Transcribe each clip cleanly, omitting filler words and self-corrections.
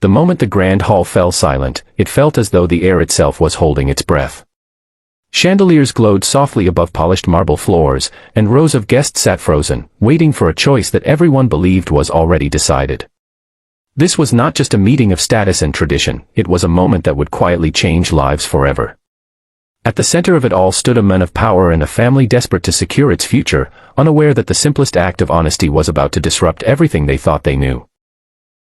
The moment the grand hall fell silent, it felt as though the air itself was holding its breath. Chandeliers glowed softly above polished marble floors, and rows of guests sat frozen, waiting for a choice that everyone believed was already decided. This was not just a meeting of status and tradition, it was a moment that would quietly change lives forever. At the center of it all stood a man of power and a family desperate to secure its future, unaware that the simplest act of honesty was about to disrupt everything they thought they knew.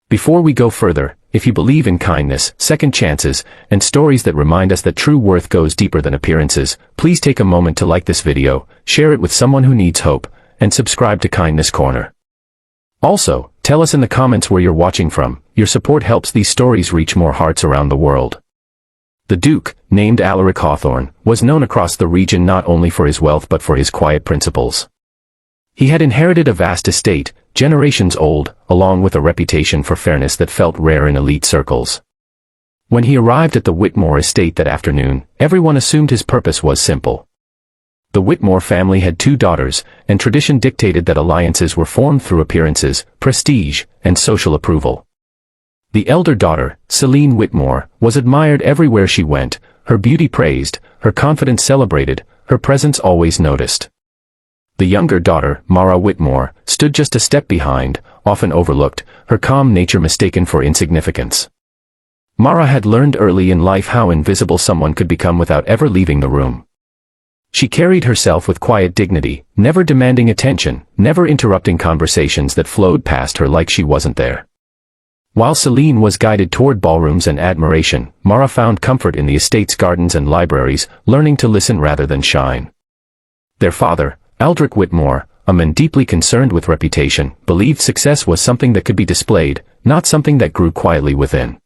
Before we go further, if you believe in kindness, second chances, and stories that remind us that true worth goes deeper than appearances, please take a moment to like this video, share it with someone who needs hope, and subscribe to Kindness Corner. Also, tell us in the comments where you're watching from. Your support helps these stories reach more hearts around the world. The Duke, named Alaric Hawthorne, was known across the region not only for his wealth but for his quiet principles. He had inherited a vast estate, generations old, along with a reputation for fairness that felt rare in elite circles. When he arrived at the Whitmore estate that afternoon, everyone assumed his purpose was simple. The Whitmore family had 2 daughters, and tradition dictated that alliances were formed through appearances, prestige, and social approval. The elder daughter, Celine Whitmore, was admired everywhere she went, her beauty praised, her confidence celebrated, her presence always noticed. The younger daughter, Mara Whitmore, stood just a step behind, often overlooked, her calm nature mistaken for insignificance. Mara had learned early in life how invisible someone could become without ever leaving the room. She carried herself with quiet dignity, never demanding attention, never interrupting conversations that flowed past her like she wasn't there. While Celine was guided toward ballrooms and admiration, Mara found comfort in the estate's gardens and libraries, learning to listen rather than shine. Their father, Aldrich Whitmore, a man deeply concerned with reputation, believed success was something that could be displayed, not something that grew quietly within.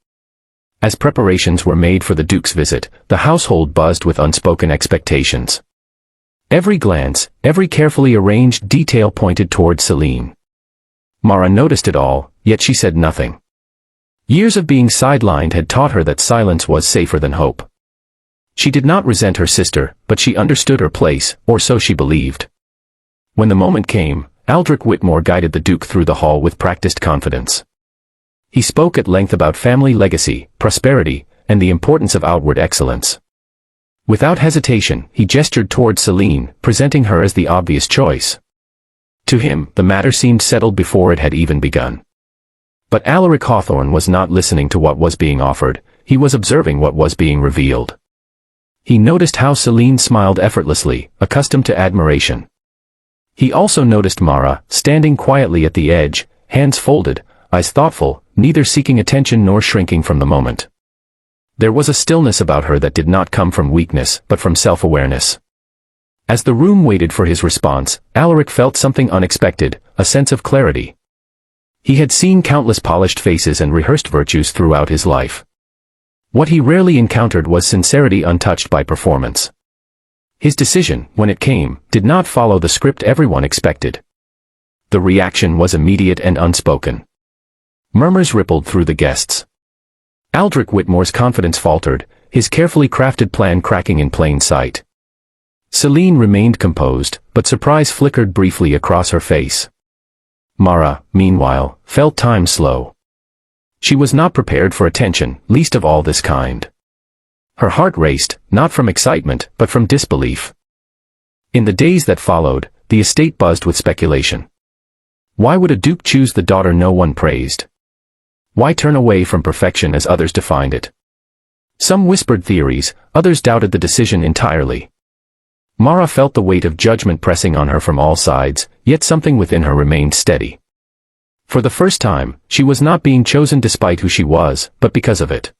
As preparations were made for the Duke's visit, the household buzzed with unspoken expectations. Every glance, every carefully arranged detail pointed toward Celine. Mara noticed it all, yet she said nothing. Years of being sidelined had taught her that silence was safer than hope. She did not resent her sister, but she understood her place, or so she believed. When the moment came, Aldrich Whitmore guided the Duke through the hall with practiced confidence. He spoke at length about family legacy, prosperity, and the importance of outward excellence. Without hesitation, he gestured toward Celine, presenting her as the obvious choice. To him, the matter seemed settled before it had even begun. But Alaric Hawthorne was not listening to what was being offered, he was observing what was being revealed. He noticed how Celine smiled effortlessly, accustomed to admiration. He also noticed Mara, standing quietly at the edge, hands folded, eyes thoughtful, neither seeking attention nor shrinking from the moment. There was a stillness about her that did not come from weakness, but from self-awareness. As the room waited for his response, Alaric felt something unexpected, a sense of clarity. He had seen countless polished faces and rehearsed virtues throughout his life. What he rarely encountered was sincerity untouched by performance. His decision, when it came, did not follow the script everyone expected. The reaction was immediate and unspoken. Murmurs rippled through the guests. Aldrich Whitmore's confidence faltered, his carefully crafted plan cracking in plain sight. Celine remained composed, but surprise flickered briefly across her face. Mara, meanwhile, felt time slow. She was not prepared for attention, least of all this kind. Her heart raced, not from excitement, but from disbelief. In the days that followed, the estate buzzed with speculation. Why would a duke choose the daughter no one praised? Why turn away from perfection as others defined it? Some whispered theories, others doubted the decision entirely. Mara felt the weight of judgment pressing on her from all sides, yet something within her remained steady. For the first time, she was not being chosen despite who she was, but because of it.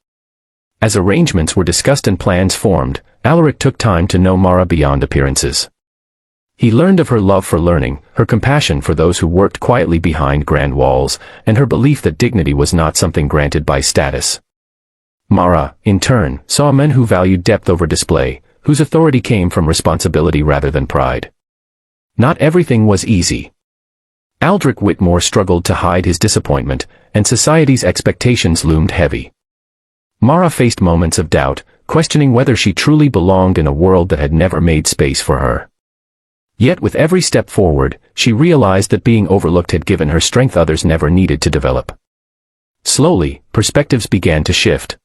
As arrangements were discussed and plans formed, Alaric took time to know Mara beyond appearances. He learned of her love for learning, her compassion for those who worked quietly behind grand walls, and her belief that dignity was not something granted by status. Mara, in turn, saw men who valued depth over display, whose authority came from responsibility rather than pride. Not everything was easy. Aldrich Whitmore struggled to hide his disappointment, and society's expectations loomed heavy. Mara faced moments of doubt, questioning whether she truly belonged in a world that had never made space for her. Yet with every step forward, she realized that being overlooked had given her strength others never needed to develop. Slowly, perspectives began to shift.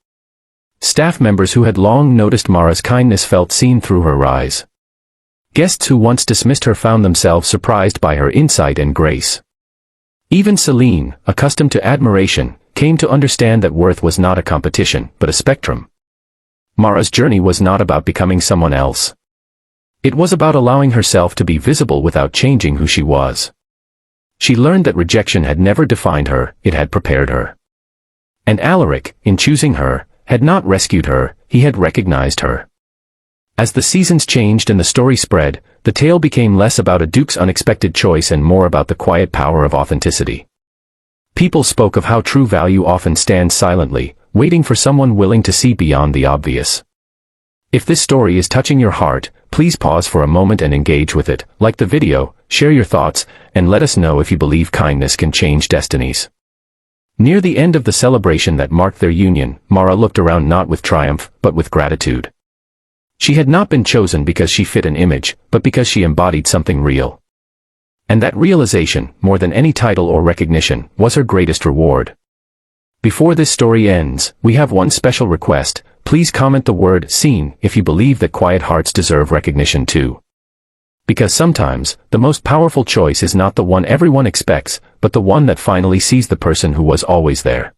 Staff members who had long noticed Mara's kindness felt seen through her eyes. Guests who once dismissed her found themselves surprised by her insight and grace. Even Celine, accustomed to admiration, came to understand that worth was not a competition, but a spectrum. Mara's journey was not about becoming someone else. It was about allowing herself to be visible without changing who she was. She learned that rejection had never defined her, it had prepared her. And Alaric, in choosing her, had not rescued her, he had recognized her. As the seasons changed and the story spread, the tale became less about a duke's unexpected choice and more about the quiet power of authenticity. People spoke of how true value often stands silently, waiting for someone willing to see beyond the obvious. If this story is touching your heart, please pause for a moment and engage with it, like the video, share your thoughts, and let us know if you believe kindness can change destinies. Near the end of the celebration that marked their union, Mara looked around not with triumph, but with gratitude. She had not been chosen because she fit an image, but because she embodied something real. And that realization, more than any title or recognition, was her greatest reward. Before this story ends, we have one special request. Please comment the word "seen" if you believe that quiet hearts deserve recognition too. Because sometimes, the most powerful choice is not the one everyone expects, but the one that finally sees the person who was always there.